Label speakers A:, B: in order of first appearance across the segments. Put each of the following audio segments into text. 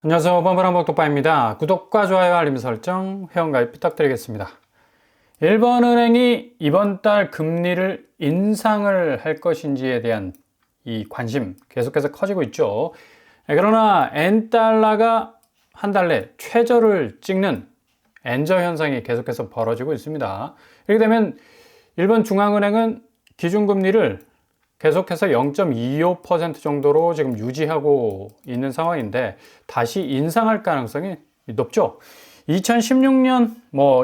A: 안녕하세요. 번번한복독바입니다. 구독과 좋아요, 알림 설정, 회원가입 부탁드리겠습니다. 일본은행이 이번 달 금리를 인상을 할 것인지에 대한 이 관심 계속해서 커지고 있죠. 그러나 엔달러가 한 달 내 최저를 찍는 엔저 현상이 계속해서 벌어지고 있습니다. 이렇게 되면 일본 중앙은행은 기준금리를 계속해서 0.25% 정도로 지금 유지하고 있는 상황인데 다시 인상할 가능성이 높죠. 2016년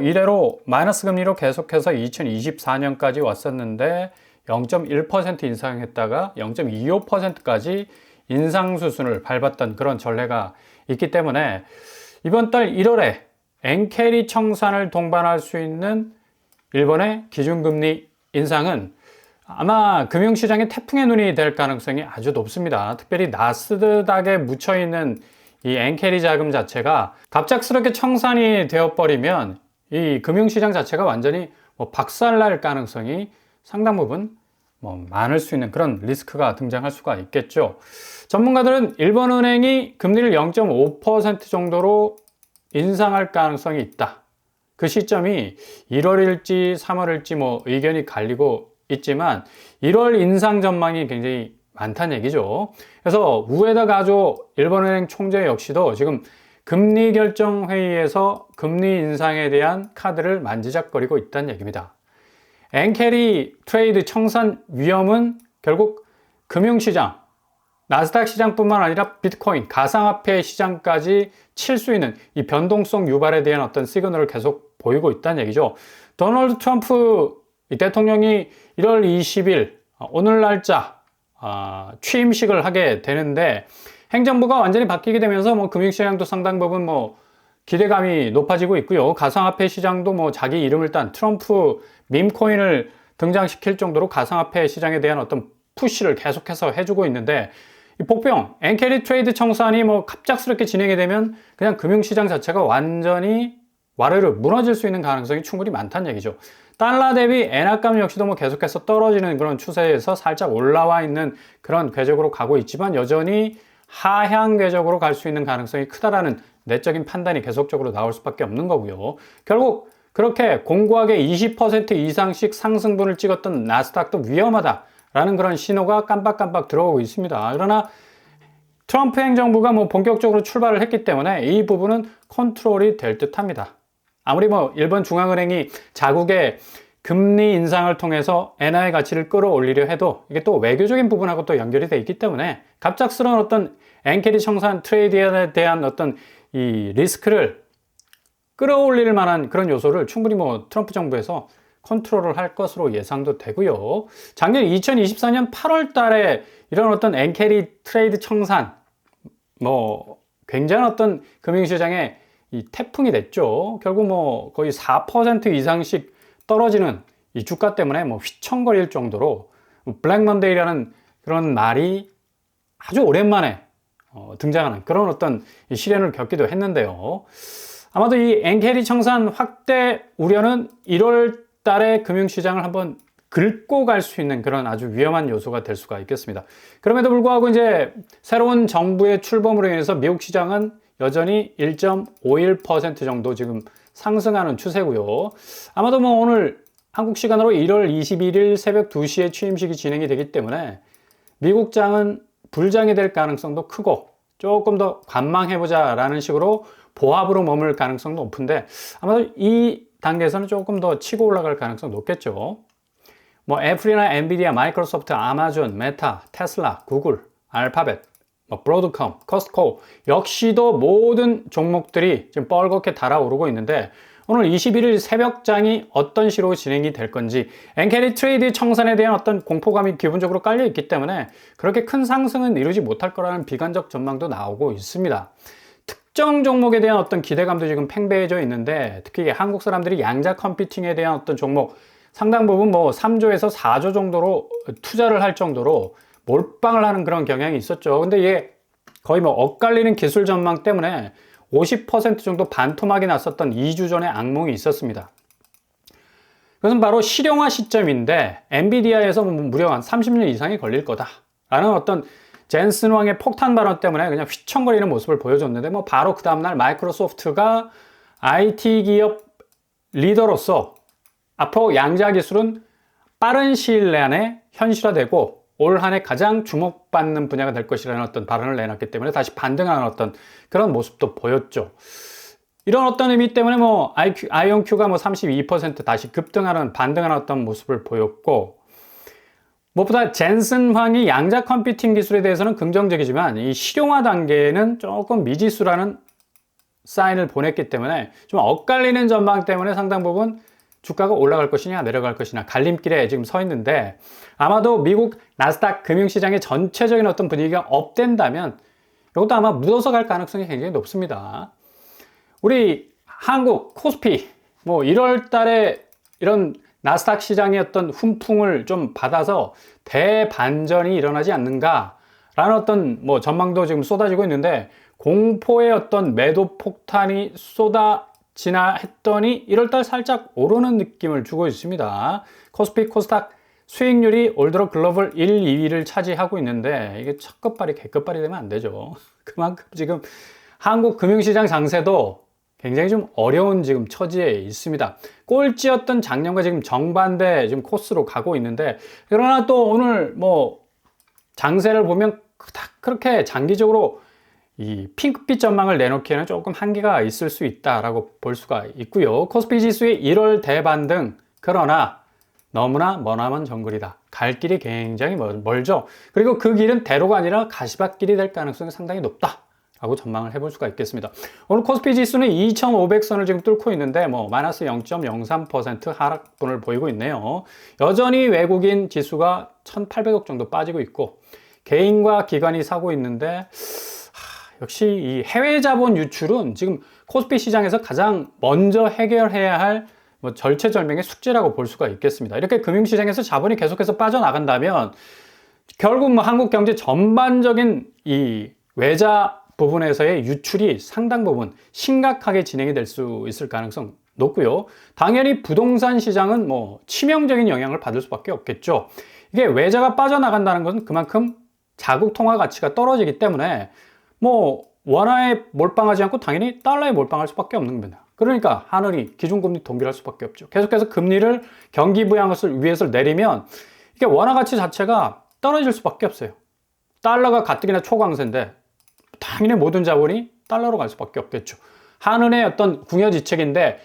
A: 이래로 마이너스 금리로 계속해서 2024년까지 왔었는데 0.1% 인상했다가 0.25%까지 인상 수순을 밟았던 그런 전례가 있기 때문에 이번 달 1월에 엔캐리 청산을 동반할 수 있는 일본의 기준금리 인상은 아마 금융시장의 태풍의 눈이 될 가능성이 아주 높습니다. 특별히 나스닥에 묻혀있는 이 엔캐리 자금 자체가 갑작스럽게 청산이 되어버리면 이 금융시장 자체가 완전히 박살날 가능성이 상당 부분 많을 수 있는 그런 리스크가 등장할 수가 있겠죠. 전문가들은 일본은행이 금리를 0.5% 정도로 인상할 가능성이 있다. 그 시점이 1월일지 3월일지 의견이 갈리고 있지만 1월 인상 전망이 굉장히 많다는 얘기죠. 그래서 우에다 가조 일본은행 총재 역시도 지금 금리 결정 회의에서 금리 인상에 대한 카드를 만지작거리고 있다는 얘기입니다. 엔캐리 트레이드 청산 위험은 결국 금융시장, 나스닥 시장뿐만 아니라 비트코인, 가상화폐 시장까지 칠 수 있는 이 변동성 유발에 대한 어떤 시그널을 계속 보이고 있다는 얘기죠. 도널드 트럼프 대통령이 1월 20일 오늘 날짜 취임식을 하게 되는데 행정부가 완전히 바뀌게 되면서 금융시장도 상당 부분 기대감이 높아지고 있고요. 가상화폐 시장도 자기 이름을 딴 트럼프 밈코인을 등장시킬 정도로 가상화폐 시장에 대한 어떤 푸시를 계속해서 해주고 있는데 이 복병, 엔캐리 트레이드 청산이 갑작스럽게 진행이 되면 그냥 금융시장 자체가 완전히 와르르 무너질 수 있는 가능성이 충분히 많다는 얘기죠. 달러 대비 엔화값 역시도 계속해서 떨어지는 그런 추세에서 살짝 올라와 있는 그런 궤적으로 가고 있지만 여전히 하향 궤적으로 갈 수 있는 가능성이 크다라는 내적인 판단이 계속적으로 나올 수밖에 없는 거고요. 결국 그렇게 공고하게 20% 이상씩 상승분을 찍었던 나스닥도 위험하다라는 그런 신호가 깜빡깜빡 들어오고 있습니다. 그러나 트럼프 행정부가 본격적으로 출발을 했기 때문에 이 부분은 컨트롤이 될 듯합니다. 아무리 일본 중앙은행이 자국의 금리 인상을 통해서 엔화의 가치를 끌어올리려 해도 이게 또 외교적인 부분하고 또 연결이 돼 있기 때문에 갑작스러운 어떤 엔캐리 청산 트레이드에 대한 어떤 이 리스크를 끌어올릴 만한 그런 요소를 충분히 트럼프 정부에서 컨트롤을 할 것으로 예상도 되고요. 작년 2024년 8월 달에 이런 어떤 엔캐리 트레이드 청산 굉장한 어떤 금융시장에 이 태풍이 됐죠. 결국 거의 4% 이상씩 떨어지는 이 주가 때문에 휘청거릴 정도로 블랙 먼데이라는 그런 말이 아주 오랜만에 등장하는 그런 어떤 시련을 겪기도 했는데요. 아마도 이 엔캐리 청산 확대 우려는 1월 달에 금융시장을 한번 긁고 갈 수 있는 그런 아주 위험한 요소가 될 수가 있겠습니다. 그럼에도 불구하고 이제 새로운 정부의 출범으로 인해서 미국 시장은 여전히 1.51% 정도 지금 상승하는 추세고요. 아마도 오늘 한국 시간으로 1월 21일 새벽 2시에 취임식이 진행이 되기 때문에 미국장은 불장이 될 가능성도 크고 조금 더 관망해보자 라는 식으로 보합으로 머물 가능성도 높은데 아마도 이 단계에서는 조금 더 치고 올라갈 가능성이 높겠죠. 애플이나 엔비디아, 마이크로소프트, 아마존, 메타, 테슬라, 구글, 알파벳, 브로드컴, 커스코 역시도 모든 종목들이 지금 뻘겋게 달아오르고 있는데 오늘 21일 새벽장이 어떤 식으로 진행이 될 건지 엔캐리 트레이드 청산에 대한 어떤 공포감이 기본적으로 깔려 있기 때문에 그렇게 큰 상승은 이루지 못할 거라는 비관적 전망도 나오고 있습니다. 특정 종목에 대한 어떤 기대감도 지금 팽배해져 있는데 특히 한국 사람들이 양자 컴퓨팅에 대한 어떤 종목 상당 부분 3조에서 4조 정도로 투자를 할 정도로 몰빵을 하는 그런 경향이 있었죠. 근데 이게 거의 엇갈리는 기술 전망 때문에 50% 정도 반토막이 났었던 2주 전에 악몽이 있었습니다. 그것은 바로 실용화 시점인데 엔비디아에서 무려 한 30년 이상이 걸릴 거다 라는 어떤 젠슨 황의 폭탄 발언 때문에 그냥 휘청거리는 모습을 보여줬는데 뭐 바로 그 다음날 마이크로소프트가 IT 기업 리더로서 앞으로 양자 기술은 빠른 시일 내에 현실화되고 올 한 해 가장 주목받는 분야가 될 것이라는 어떤 발언을 내놨기 때문에 다시 반등하는 어떤 그런 모습도 보였죠. 이런 어떤 의미 때문에 뭐 아이온큐가 뭐 32% 다시 급등하는 반등하는 어떤 모습을 보였고, 무엇보다 젠슨 황이 양자 컴퓨팅 기술에 대해서는 긍정적이지만 이 실용화 단계는 조금 미지수라는 사인을 보냈기 때문에 좀 엇갈리는 전망 때문에 상당 부분 주가가 올라갈 것이냐 내려갈 것이냐 갈림길에 지금 서 있는데, 아마도 미국 나스닥 금융시장의 전체적인 어떤 분위기가 업된다면 이것도 아마 묻어서 갈 가능성이 굉장히 높습니다. 우리 한국 코스피 뭐 1월 달에 이런 나스닥 시장의 어떤 훈풍을 좀 받아서 대반전이 일어나지 않는가 라는 어떤 뭐 전망도 지금 쏟아지고 있는데, 공포의 어떤 매도 폭탄이 쏟아지나 했더니 1월달 살짝 오르는 느낌을 주고 있습니다. 코스피 코스닥 수익률이 올 들어 글로벌 1, 2위를 차지하고 있는데 이게 첫 끝발이 개끝발이 되면 안 되죠. 그만큼 지금 한국 금융시장 장세도 굉장히 좀 어려운 지금 처지에 있습니다. 꼴찌였던 작년과 지금 정반대 지금 코스로 가고 있는데, 그러나 또 오늘 뭐 장세를 보면 그렇게 장기적으로 이 핑크빛 전망을 내놓기에는 조금 한계가 있을 수 있다라고 볼 수가 있고요. 코스피 지수의 1월 대반등, 그러나 너무나 머나먼 정글이다. 갈 길이 굉장히 멀죠. 그리고 그 길은 대로가 아니라 가시밭길이 될 가능성이 상당히 높다 라고 전망을 해볼 수가 있겠습니다. 오늘 코스피 지수는 2500선을 지금 뚫고 있는데 뭐 마이너스 0.03% 하락분을 보이고 있네요. 여전히 외국인 지수가 1800억 정도 빠지고 있고 개인과 기관이 사고 있는데, 역시 이 해외 자본 유출은 지금 코스피 시장에서 가장 먼저 해결해야 할 뭐 절체절명의 숙제라고 볼 수가 있겠습니다. 이렇게 금융시장에서 자본이 계속해서 빠져나간다면 결국 뭐 한국 경제 전반적인 이 외자 부분에서의 유출이 상당 부분 심각하게 진행이 될 수 있을 가능성 높고요. 당연히 부동산 시장은 뭐 치명적인 영향을 받을 수밖에 없겠죠. 이게 외자가 빠져나간다는 것은 그만큼 자국 통화 가치가 떨어지기 때문에 뭐 원화에 몰빵하지 않고 당연히 달러에 몰빵할 수밖에 없는 겁니다. 그러니까 하늘이 기준금리 동결할 수밖에 없죠. 계속해서 금리를 경기 부양을 위해서 내리면 이게 원화 가치 자체가 떨어질 수밖에 없어요. 달러가 가뜩이나 초강세인데 당연히 모든 자본이 달러로 갈 수밖에 없겠죠. 한은의 어떤 궁여지책인데,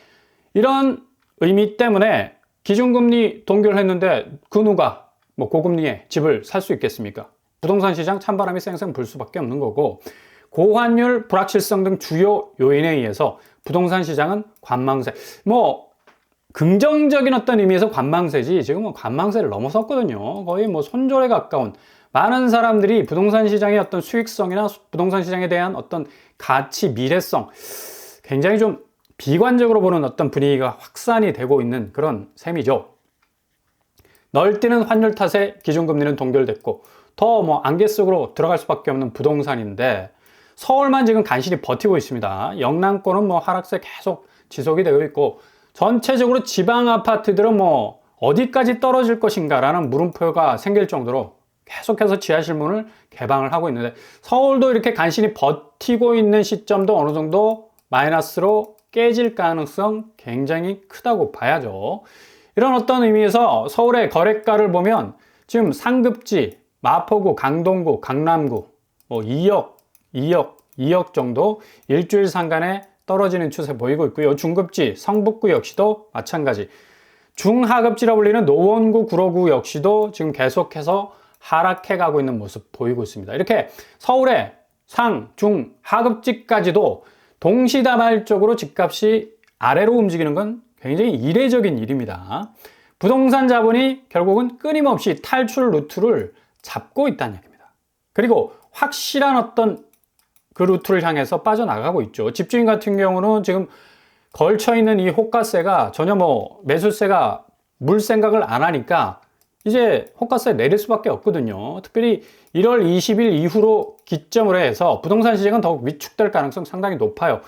A: 이런 의미 때문에 기준금리 동결했는데 그 누가 뭐 고금리에 집을 살 수 있겠습니까? 부동산 시장 찬바람이 쌩쌩 불 수밖에 없는 거고, 고환율, 불확실성 등 주요 요인에 의해서 부동산 시장은 관망세, 뭐 긍정적인 어떤 의미에서 관망세지 지금 뭐 관망세를 넘어섰거든요. 거의 뭐 손절에 가까운, 많은 사람들이 부동산 시장의 어떤 수익성이나 부동산 시장에 대한 어떤 가치, 미래성 굉장히 좀 비관적으로 보는 어떤 분위기가 확산이 되고 있는 그런 셈이죠. 널뛰는 환율 탓에 기준금리는 동결됐고 더 뭐 안개 속으로 들어갈 수밖에 없는 부동산인데, 서울만 지금 간신히 버티고 있습니다. 영남권은 뭐 하락세 계속 지속이 되고 있고, 전체적으로 지방 아파트들은 뭐 어디까지 떨어질 것인가라는 물음표가 생길 정도로 계속해서 지하실문을 개방을 하고 있는데, 서울도 이렇게 간신히 버티고 있는 시점도 어느 정도 마이너스로 깨질 가능성 굉장히 크다고 봐야죠. 이런 어떤 의미에서 서울의 거래가를 보면 지금 상급지, 마포구, 강동구, 강남구 뭐 2억 정도 일주일 상간에 떨어지는 추세 보이고 있고요. 중급지, 성북구 역시도 마찬가지. 중하급지라 불리는 노원구, 구로구 역시도 지금 계속해서 하락해 가고 있는 모습 보이고 있습니다. 이렇게 서울의 상, 중, 하급지까지도 동시다발적으로 집값이 아래로 움직이는 건 굉장히 이례적인 일입니다. 부동산 자본이 결국은 끊임없이 탈출 루트를 잡고 있다는 얘기입니다. 그리고 확실한 어떤 그 루트를 향해서 빠져나가고 있죠. 집주인 같은 경우는 지금 걸쳐있는 이 호가세가 전혀 뭐 매수세가 물 생각을 안 하니까 이제 호가세 내릴 수밖에 없거든요. 특별히 1월 20일 이후로 기점으로 해서 부동산 시장은 더욱 위축될 가능성 상당히 높아요.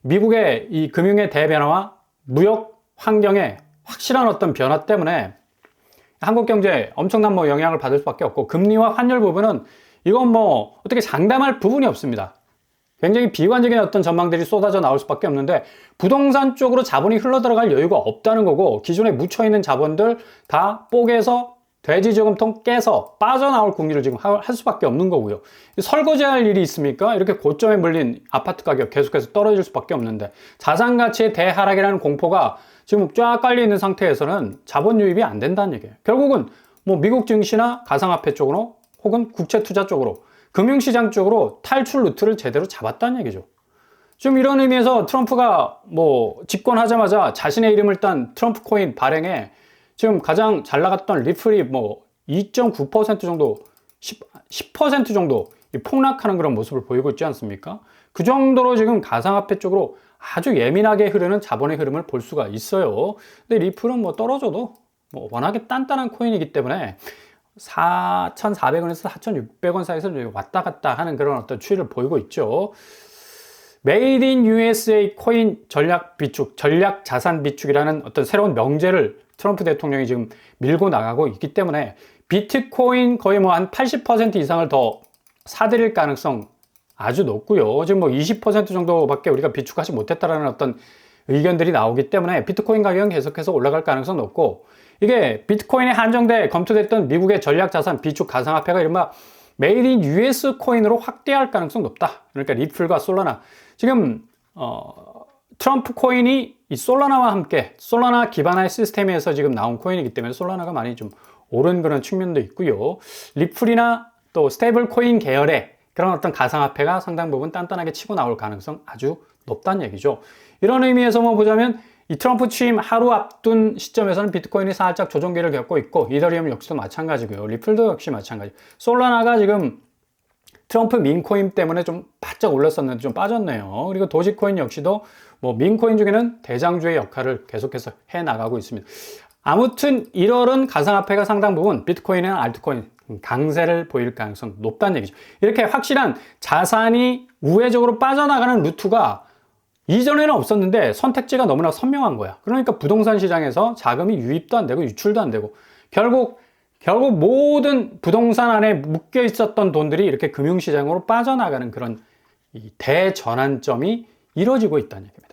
A: 미국의 이 금융의 대변화와 무역 환경의 확실한 어떤 변화 때문에 한국 경제에 엄청난 뭐 영향을 받을 수밖에 없고, 금리와 환율 부분은 이건 뭐 어떻게 장담할 부분이 없습니다. 굉장히 비관적인 어떤 전망들이 쏟아져 나올 수밖에 없는데 부동산 쪽으로 자본이 흘러들어갈 여유가 없다는 거고 기존에 묻혀있는 자본들 다 뽀개서 돼지 저금통 깨서 빠져나올 궁리를 지금 할 수밖에 없는 거고요. 설거지할 일이 있습니까? 이렇게 고점에 물린 아파트 가격 계속해서 떨어질 수밖에 없는데 자산 가치의 대하락이라는 공포가 지금 쫙 깔려 있는 상태에서는 자본 유입이 안 된다는 얘기예요. 결국은 뭐 미국 증시나 가상화폐 쪽으로 혹은 국채 투자 쪽으로 금융시장 쪽으로 탈출 루트를 제대로 잡았다는 얘기죠. 지금 이런 의미에서 트럼프가 뭐 집권하자마자 자신의 이름을 딴 트럼프 코인 발행에 지금 가장 잘 나갔던 리플이 뭐 2.9% 정도, 10% 정도 폭락하는 그런 모습을 보이고 있지 않습니까? 그 정도로 지금 가상화폐 쪽으로 아주 예민하게 흐르는 자본의 흐름을 볼 수가 있어요. 근데 리플은 뭐 떨어져도 뭐 워낙에 단단한 코인이기 때문에 4,400원에서 4,600원 사이에서 왔다 갔다 하는 그런 어떤 추이를 보이고 있죠. 메이드 인 USA 코인 전략 비축, 전략 자산 비축이라는 어떤 새로운 명제를 트럼프 대통령이 지금 밀고 나가고 있기 때문에 비트코인 거의 뭐 한 80% 이상을 더 사들일 가능성 아주 높고요. 지금 뭐 20% 정도밖에 우리가 비축하지 못했다라는 어떤 의견들이 나오기 때문에 비트코인 가격은 계속해서 올라갈 가능성 높고 이게 비트코인에 한정돼 검토됐던 미국의 전략 자산 비축 가상화폐가 이른바 메이드 인 US 코인으로 확대할 가능성 높다. 그러니까 리플과 솔라나 지금 트럼프 코인이 이 솔라나와 함께 솔라나 기반의 시스템에서 지금 나온 코인이기 때문에 솔라나가 많이 좀 오른 그런 측면도 있고요. 리플이나 또 스테이블 코인 계열의 그런 어떤 가상화폐가 상당 부분 단단하게 치고 나올 가능성 아주 높다는 얘기죠. 이런 의미에서 뭐 보자면 이 트럼프 취임 하루 앞둔 시점에서는 비트코인이 살짝 조정기를 겪고 있고 이더리움 역시도 마찬가지고요. 리플도 역시 마찬가지. 솔라나가 지금 트럼프 민코인 때문에 좀 바짝 올랐었는데 좀 빠졌네요. 그리고 도지코인 역시도 뭐 민코인 중에는 대장주의 역할을 계속해서 해나가고 있습니다. 아무튼 1월은 가상화폐가 상당 부분 비트코인이나 알트코인 강세를 보일 가능성 높다는 얘기죠. 이렇게 확실한 자산이 우회적으로 빠져나가는 루트가 이전에는 없었는데 선택지가 너무나 선명한 거야. 그러니까 부동산 시장에서 자금이 유입도 안 되고 유출도 안 되고 결국 모든 부동산 안에 묶여 있었던 돈들이 이렇게 금융시장으로 빠져나가는 그런 이 대전환점이 이루어지고 있다는 얘기입니다.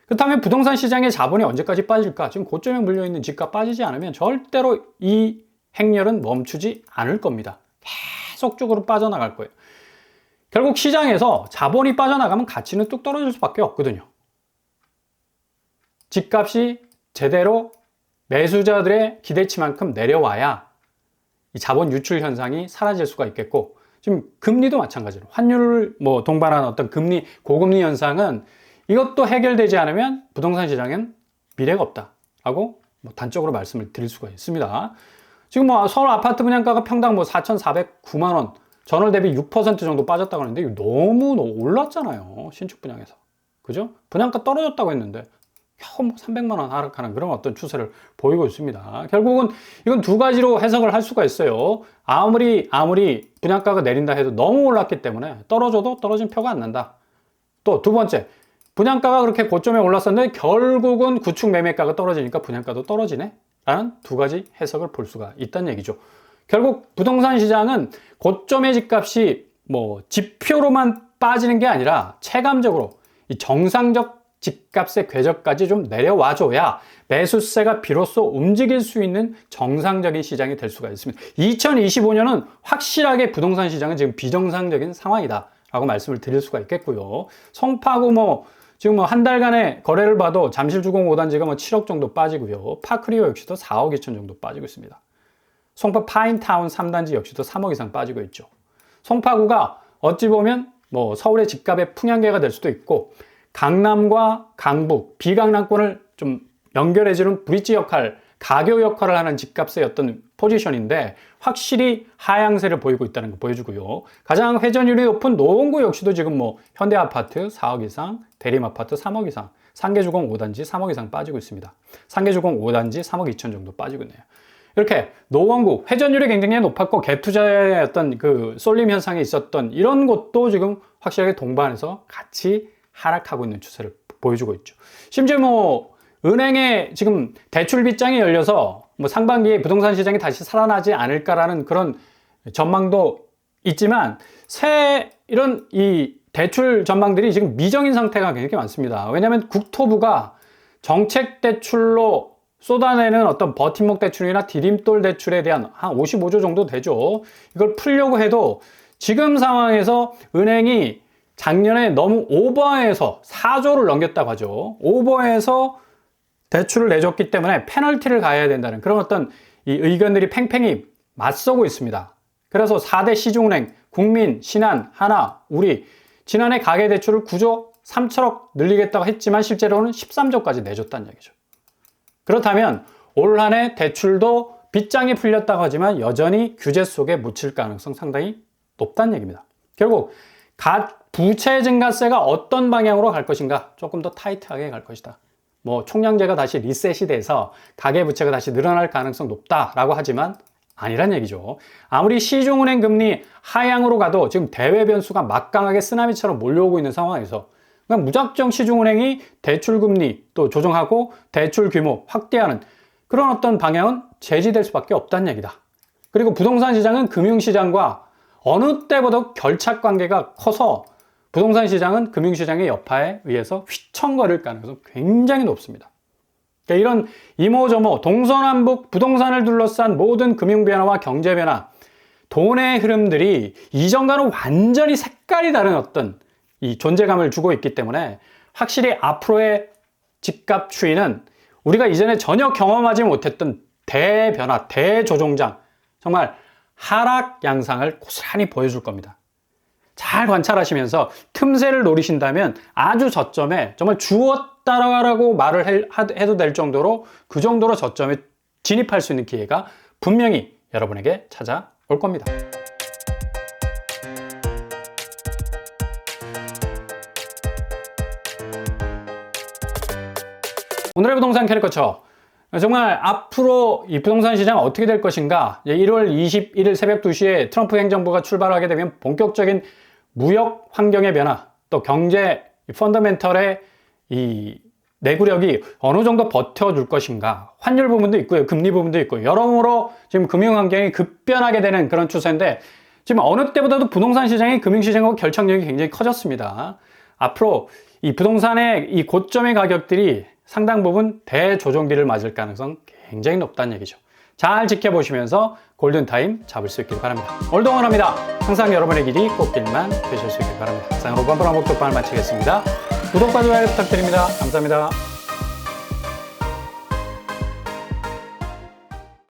A: 그렇다면 부동산 시장의 자본이 언제까지 빠질까? 지금 고점에 물려있는 집값 빠지지 않으면 절대로 이 행렬은 멈추지 않을 겁니다. 계속적으로 빠져나갈 거예요. 결국 시장에서 자본이 빠져나가면 가치는 뚝 떨어질 수밖에 없거든요. 집값이 제대로 매수자들의 기대치만큼 내려와야 이 자본 유출 현상이 사라질 수가 있겠고 지금 금리도 마찬가지로 환율을 뭐 동반한 어떤 금리 고금리 현상은 이것도 해결되지 않으면 부동산 시장엔 미래가 없다라고 뭐 단적으로 말씀을 드릴 수가 있습니다. 지금 뭐 서울 아파트 분양가가 평당 뭐 4,409만 원 전월 대비 6% 정도 빠졌다고 하는데 이거 너무 올랐잖아요. 신축 분양에서. 그죠? 분양가 떨어졌다고 했는데 겨우 뭐 300만 원 하락하는 그런 어떤 추세를 보이고 있습니다. 결국은 이건 두 가지로 해석을 할 수가 있어요. 아무리 분양가가 내린다 해도 너무 올랐기 때문에 떨어져도 떨어진 표가 안 난다. 또 두 번째, 분양가가 그렇게 고점에 올랐었는데 결국은 구축 매매가가 떨어지니까 분양가도 떨어지네? 라는 두 가지 해석을 볼 수가 있다는 얘기죠. 결국 부동산 시장은 고점의 집값이 뭐 지표로만 빠지는 게 아니라 체감적으로 이 정상적 집값의 궤적까지 좀 내려와줘야 매수세가 비로소 움직일 수 있는 정상적인 시장이 될 수가 있습니다. 2025년은 확실하게 부동산 시장은 지금 비정상적인 상황이다 라고 말씀을 드릴 수가 있겠고요. 송파구 지금 한 달간의 거래를 봐도 잠실주공 5단지가 7억 정도 빠지고요. 파크리오 역시도 4억 2천 정도 빠지고 있습니다. 송파 파인타운 3단지 역시도 3억 이상 빠지고 있죠. 송파구가 어찌 보면 서울의 집값의 풍향계가 될 수도 있고 강남과 강북, 비강남권을 좀 연결해주는 브릿지 역할, 가교 역할을 하는 집값의 어떤 포지션인데 확실히 하향세를 보이고 있다는 걸 보여주고요. 가장 회전율이 높은 노원구 역시도 지금 현대아파트 4억 이상, 대림아파트 3억 이상, 상계주공 5단지 3억 이상 빠지고 있습니다. 상계주공 5단지 3억 2천 정도 빠지고 있네요. 이렇게 노원구 회전율이 굉장히 높았고 갭투자의 어떤 그 쏠림 현상이 있었던 이런 곳도 지금 확실하게 동반해서 같이 하락하고 있는 추세를 보여주고 있죠. 심지어 은행에 지금 대출 빗장이 열려서 상반기에 부동산 시장이 다시 살아나지 않을까라는 그런 전망도 있지만 이런 이 대출 전망들이 지금 미정인 상태가 굉장히 많습니다. 왜냐하면 국토부가 정책 대출로 쏟아내는 어떤 버팀목 대출이나 디딤돌 대출에 대한 한 55조 정도 되죠. 이걸 풀려고 해도 지금 상황에서 은행이 작년에 너무 오버해서 4조를 넘겼다고 하죠. 오버해서 대출을 내줬기 때문에 페널티를 가해야 된다는 그런 어떤 이 의견들이 팽팽히 맞서고 있습니다. 그래서 4대 시중은행, 국민, 신한, 하나, 우리 지난해 가계대출을 9조 3천억 늘리겠다고 했지만 실제로는 13조까지 내줬다는 얘기죠. 그렇다면 올 한 해 대출도 빚장이 풀렸다고 하지만 여전히 규제 속에 묻힐 가능성 상당히 높다는 얘기입니다. 결국 부채 증가세가 어떤 방향으로 갈 것인가? 조금 더 타이트하게 갈 것이다. 뭐 총량제가 다시 리셋이 돼서 가계부채가 다시 늘어날 가능성 높다라고 하지만 아니란 얘기죠. 아무리 시중은행 금리 하향으로 가도 지금 대외 변수가 막강하게 쓰나미처럼 몰려오고 있는 상황에서 그냥 무작정 시중은행이 대출 금리 또 조정하고 대출 규모 확대하는 그런 어떤 방향은 제지될 수밖에 없다는 얘기다. 그리고 부동산 시장은 금융시장과 어느 때보다 결착 관계가 커서 부동산 시장은 금융시장의 여파에 의해서 휘청거릴 가능성이 굉장히 높습니다. 그러니까 이런 이모저모 동서남북 부동산을 둘러싼 모든 금융 변화와 경제 변화, 돈의 흐름들이 이전과는 완전히 색깔이 다른 어떤 이 존재감을 주고 있기 때문에 확실히 앞으로의 집값 추이는 우리가 이전에 전혀 경험하지 못했던 대변화, 대조종장, 정말 하락 양상을 고스란히 보여줄 겁니다. 잘 관찰하시면서 틈새를 노리신다면 아주 저점에 정말 주었다라고 말을 해도 될 정도로 그 정도로 저점에 진입할 수 있는 기회가 분명히 여러분에게 찾아올 겁니다. 오늘의 부동산 캐릭터처 정말 앞으로 이 부동산 시장 어떻게 될 것인가 1월 21일 새벽 2시에 트럼프 행정부가 출발하게 되면 본격적인 무역 환경의 변화 또 경제 펀더멘털의 이 내구력이 어느 정도 버텨줄 것인가 환율 부분도 있고요 금리 부분도 있고 여러모로 지금 금융 환경이 급변하게 되는 그런 추세인데 지금 어느 때보다도 부동산 시장이 금융시장하고 결착력이 굉장히 커졌습니다. 앞으로 이 부동산의 이 고점의 가격들이 상당 부분 대조정기를 맞을 가능성 굉장히 높다는 얘기죠. 잘 지켜보시면서 골든타임 잡을 수 있길 바랍니다. 오늘도 응원합니다. 항상 여러분의 길이 꽃길만 되실 수 있길 바랍니다. 이상으로 번번한 목독방을 마치겠습니다. 구독과 좋아요 부탁드립니다. 감사합니다.